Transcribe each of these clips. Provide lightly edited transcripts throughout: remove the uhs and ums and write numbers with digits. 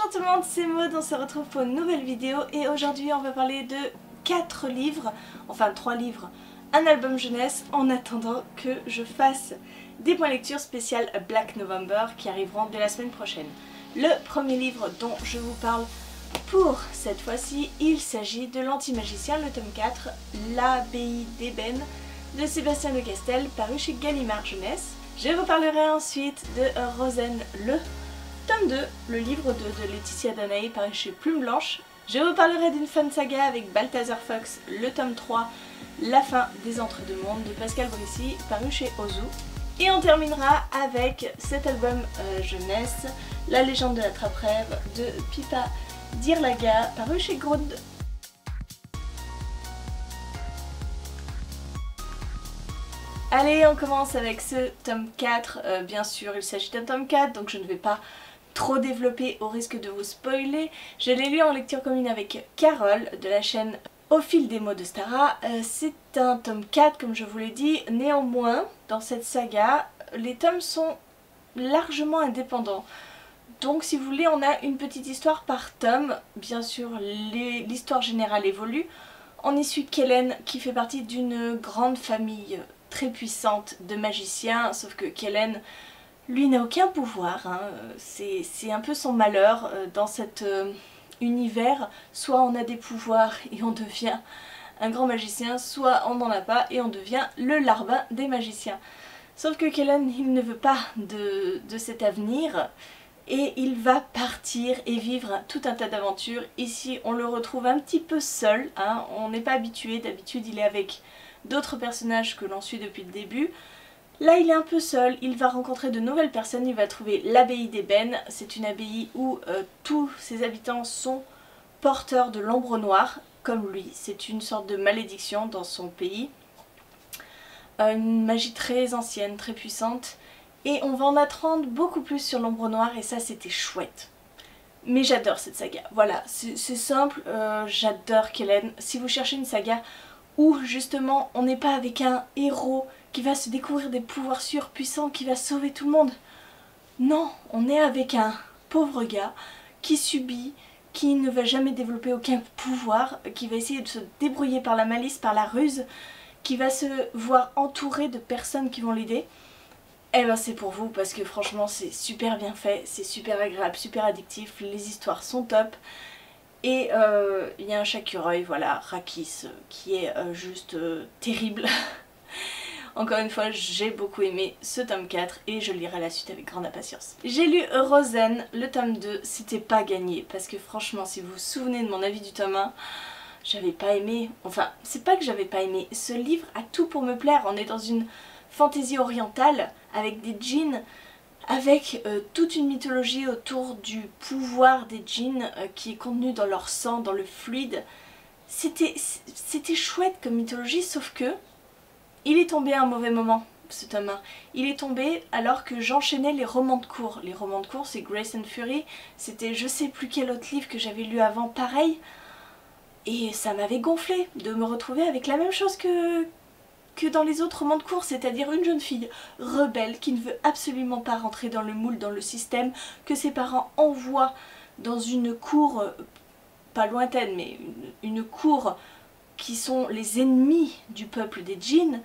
Bonjour tout le monde, c'est Maud, on se retrouve pour une nouvelle vidéo et aujourd'hui on va parler de 4 livres, enfin 3 livres, un album jeunesse en attendant que je fasse des points lecture spécial Black November qui arriveront dès la semaine prochaine. Le premier livre dont je vous parle pour cette fois-ci, il s'agit de l'Anti-Magicien, le tome 4, l'Abbaye d'Ébène de Sébastien Le Castel, paru chez Gallimard Jeunesse. Je vous parlerai ensuite de Rosen, le tome 2, le livre de Laetitia Danae, paru chez Plume Blanche. Je vous parlerai d'une fan saga avec Balthazar Fox, le tome 3, La fin des Entre-deux-Mondes de Pascal Brissy, paru chez Ozu. Et on terminera avec cet album jeunesse, La légende de la trappe-rêve de Pippa Dirlaga, paru chez Grund. Allez, on commence avec ce tome 4, bien sûr il s'agit d'un tome 4 donc je ne vais pas trop développer au risque de vous spoiler. Je l'ai lu en lecture commune avec Carole de la chaîne Au fil des mots de Stara. C'est un tome 4 comme je vous l'ai dit, néanmoins dans cette saga les tomes sont largement indépendants. Donc si vous voulez on a une petite histoire par tome, bien sûr l'histoire générale évolue. On y suit Kellen qui fait partie d'une grande famille très puissante de magiciens, sauf que Kellen, lui, n'a aucun pouvoir, hein. C'est un peu son malheur dans cet univers. Soit on a des pouvoirs et on devient un grand magicien, soit on n'en a pas et on devient le larbin des magiciens. Sauf que Kellen, il ne veut pas de cet avenir et il va partir et vivre tout un tas d'aventures. Ici, on le retrouve un petit peu seul, hein. On n'est pas habitué, d'habitude il est avec d'autres personnages que l'on suit depuis le début. Là il est un peu seul, il va rencontrer de nouvelles personnes, il va trouver l'abbaye d'Ébène. C'est une abbaye où tous ses habitants sont porteurs de l'ombre noire, comme lui. C'est une sorte de malédiction dans son pays. Une magie très ancienne, très puissante. Et on va en apprendre beaucoup plus sur l'ombre noire et ça c'était chouette. Mais j'adore cette saga, voilà, c'est simple, j'adore Kellen. Si vous cherchez une saga où justement on n'est pas avec un héros qui va se découvrir des pouvoirs surpuissants, qui va sauver tout le monde. Non, on est avec un pauvre gars qui subit, qui ne va jamais développer aucun pouvoir, qui va essayer de se débrouiller par la malice, par la ruse, qui va se voir entouré de personnes qui vont l'aider. Eh ben c'est pour vous parce que franchement c'est super bien fait, c'est super agréable, super addictif, les histoires sont top. Et il y a un Chakureuil, voilà, Rakis, qui est juste terrible. Encore une fois, j'ai beaucoup aimé ce tome 4 et je lirai la suite avec grande impatience. J'ai lu Rosen, le tome 2, c'était pas gagné. Parce que franchement, si vous vous souvenez de mon avis du tome 1, j'avais pas aimé. Enfin, c'est pas que j'avais pas aimé. Ce livre a tout pour me plaire. On est dans une fantaisie orientale avec des djinns, avec toute une mythologie autour du pouvoir des djinns qui est contenu dans leur sang, dans le fluide. C'était chouette comme mythologie, sauf que il est tombé à un mauvais moment, ce tome 1. Il est tombé alors que j'enchaînais les romans de cours. Les romans de cours, c'est Grace and Fury. C'était je sais plus quel autre livre que j'avais lu avant, pareil. Et ça m'avait gonflé de me retrouver avec la même chose que dans les autres romans de cours, c'est-à-dire une jeune fille rebelle qui ne veut absolument pas rentrer dans le moule, dans le système, que ses parents envoient dans une cour, pas lointaine, mais une cour qui sont les ennemis du peuple des djinns.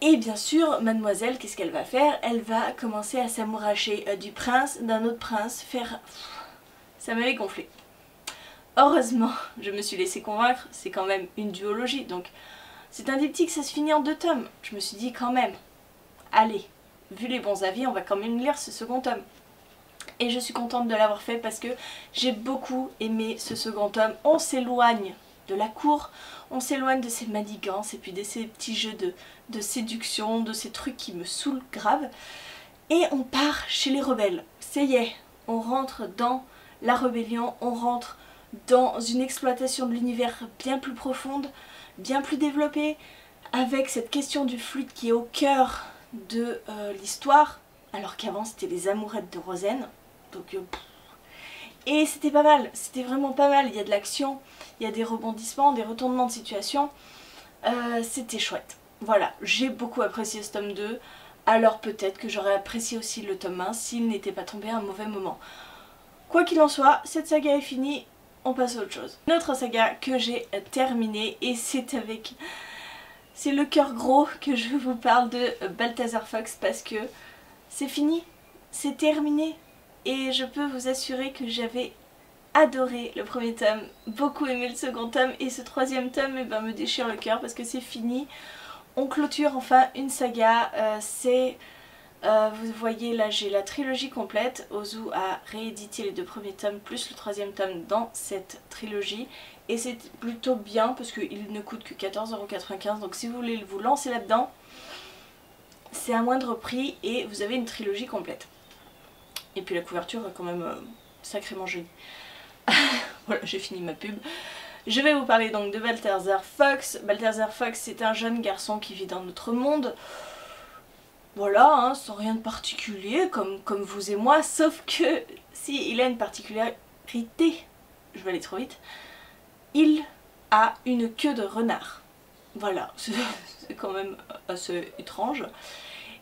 Et bien sûr, mademoiselle, qu'est-ce qu'elle va faire? Elle va commencer à s'amouracher du prince, d'un autre prince, faire... Ça m'avait gonflé. Heureusement, je me suis laissée convaincre, c'est quand même une duologie, donc... C'est un diptyque, ça se finit en 2 tomes. Je me suis dit quand même, allez, vu les bons avis, on va quand même lire ce second tome. Et je suis contente de l'avoir fait parce que j'ai beaucoup aimé ce second tome. On s'éloigne de la cour, on s'éloigne de ces manigances et puis de ces petits jeux de séduction, de ces trucs qui me saoulent grave. Et on part chez les rebelles. Ça y est, on rentre dans la rébellion, on rentre dans une exploitation de l'univers bien plus profonde, bien plus développée, avec cette question du fluide qui est au cœur de l'histoire, alors qu'avant c'était les amourettes de Rosen. Donc, et c'était pas mal, c'était vraiment pas mal, il y a de l'action, il y a des rebondissements, des retournements de situation, c'était chouette. Voilà, j'ai beaucoup apprécié ce tome 2, alors peut-être que j'aurais apprécié aussi le tome 1 s'il n'était pas tombé à un mauvais moment. Quoi qu'il en soit, cette saga est finie, on passe à autre chose. Une autre saga que j'ai terminée et c'est avec... C'est le cœur gros que je vous parle de Balthazar Fox parce que c'est fini, c'est terminé et je peux vous assurer que j'avais adoré le premier tome, beaucoup aimé le second tome et ce troisième tome me déchire le cœur parce que c'est fini. On clôture enfin une saga, vous voyez là j'ai la trilogie complète, Ozu a réédité les 2 premiers tomes plus le troisième tome dans cette trilogie et c'est plutôt bien parce qu'il ne coûte que 14,95 €, donc si vous voulez vous lancer là-dedans, c'est à moindre prix et vous avez une trilogie complète. Et puis la couverture est quand même sacrément jolie. Voilà, j'ai fini ma pub. Je vais vous parler donc de Balthazar Fox. Balthazar Fox, c'est un jeune garçon qui vit dans notre monde. Voilà, hein, sans rien de particulier, comme vous et moi, sauf que si il a une particularité, je vais aller trop vite, il a une queue de renard. Voilà, c'est quand même assez étrange.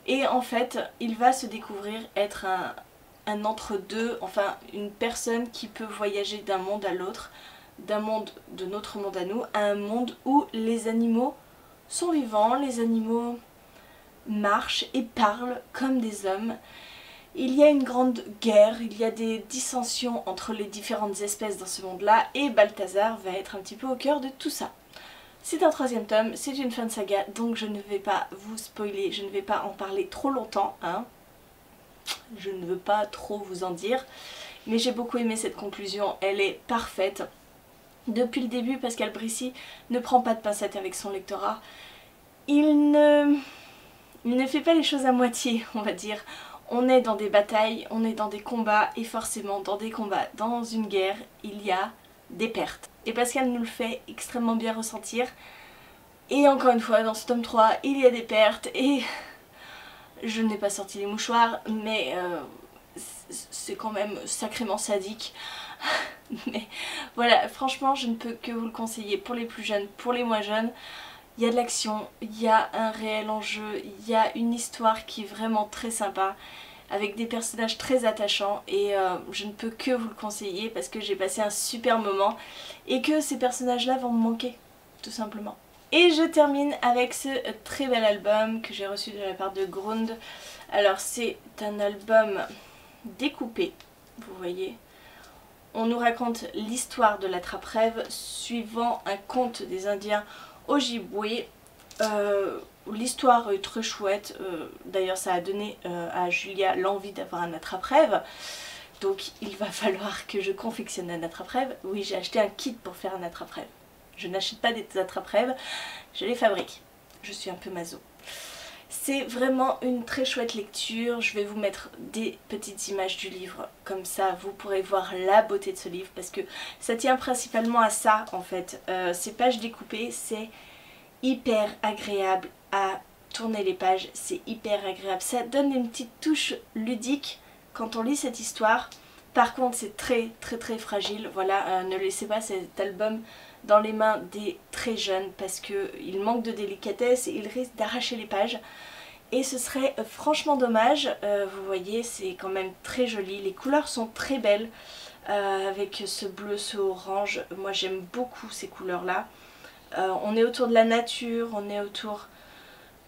Et en fait, il va se découvrir être un entre-deux, enfin une personne qui peut voyager d'un monde à l'autre, d'un monde de notre monde à nous, à un monde où les animaux sont vivants, les animaux marchent et parlent comme des hommes. Il y a une grande guerre, il y a des dissensions entre les différentes espèces dans ce monde-là et Balthazar va être un petit peu au cœur de tout ça. C'est un troisième tome, c'est une fin de saga, donc je ne vais pas vous spoiler, je ne vais pas en parler trop longtemps, hein. Je ne veux pas trop vous en dire, mais j'ai beaucoup aimé cette conclusion, elle est parfaite. Depuis le début, Pascal Brissy ne prend pas de pincettes avec son lectorat. Il ne fait pas les choses à moitié, on va dire. On est dans des batailles, on est dans des combats, et forcément dans des combats, dans une guerre, il y a des pertes. Et Pascal nous le fait extrêmement bien ressentir. Et encore une fois, dans ce tome 3, il y a des pertes, et je n'ai pas sorti les mouchoirs, mais c'est quand même sacrément sadique. Mais voilà, franchement, je ne peux que vous le conseiller pour les plus jeunes, pour les moins jeunes. Il y a de l'action, il y a un réel enjeu, il y a une histoire qui est vraiment très sympa, avec des personnages très attachants et je ne peux que vous le conseiller parce que j'ai passé un super moment et que ces personnages-là vont me manquer, tout simplement. Et je termine avec ce très bel album que j'ai reçu de la part de Grund. Alors c'est un album découpé, vous voyez. On nous raconte l'histoire de l'attrape-rêve suivant un conte des Indiens Ojibwe. L'histoire est très chouette, d'ailleurs ça a donné à Julia l'envie d'avoir un attrape-rêve. Donc il va falloir que je confectionne un attrape-rêve. Oui, j'ai acheté un kit pour faire un attrape-rêve. Je n'achète pas des attrape-rêves, je les fabrique. Je suis un peu maso. C'est vraiment une très chouette lecture, je vais vous mettre des petites images du livre, comme ça vous pourrez voir la beauté de ce livre, parce que ça tient principalement à ça en fait. Ces pages découpées, c'est hyper agréable à tourner les pages, c'est hyper agréable, ça donne une petite touche ludique quand on lit cette histoire. Par contre c'est très fragile, voilà, ne laissez pas cet album dans les mains des très jeunes parce qu'il manque de délicatesse et il risque d'arracher les pages et ce serait franchement dommage. Vous voyez, c'est quand même très joli, les couleurs sont très belles avec ce bleu, ce orange, moi j'aime beaucoup ces couleurs là. On est autour de la nature, on est autour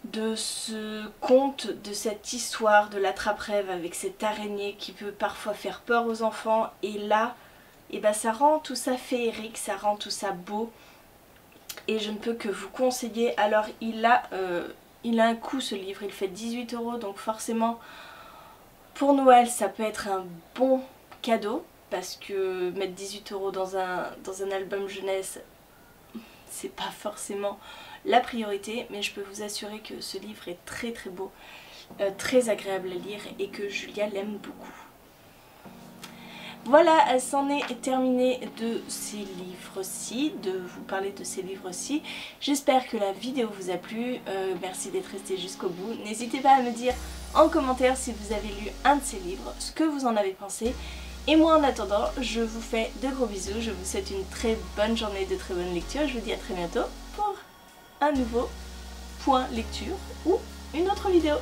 de ce conte, de cette histoire de l'attrape-rêve avec cette araignée qui peut parfois faire peur aux enfants et là et ben ça rend tout ça féerique, ça rend tout ça beau et je ne peux que vous conseiller. Alors il a un coût ce livre, il fait 18 € donc forcément pour Noël ça peut être un bon cadeau parce que mettre 18 € dans un album jeunesse c'est pas forcément la priorité, mais je peux vous assurer que ce livre est très beau, très agréable à lire et que Julia l'aime beaucoup. Voilà, c'en est terminé de ces livres-ci, de vous parler de ces livres-ci. J'espère que la vidéo vous a plu, merci d'être resté jusqu'au bout. N'hésitez pas à me dire en commentaire si vous avez lu un de ces livres, ce que vous en avez pensé. Et moi en attendant, je vous fais de gros bisous, je vous souhaite une très bonne journée, de très bonnes lectures. Je vous dis à très bientôt pour un nouveau point lecture ou une autre vidéo.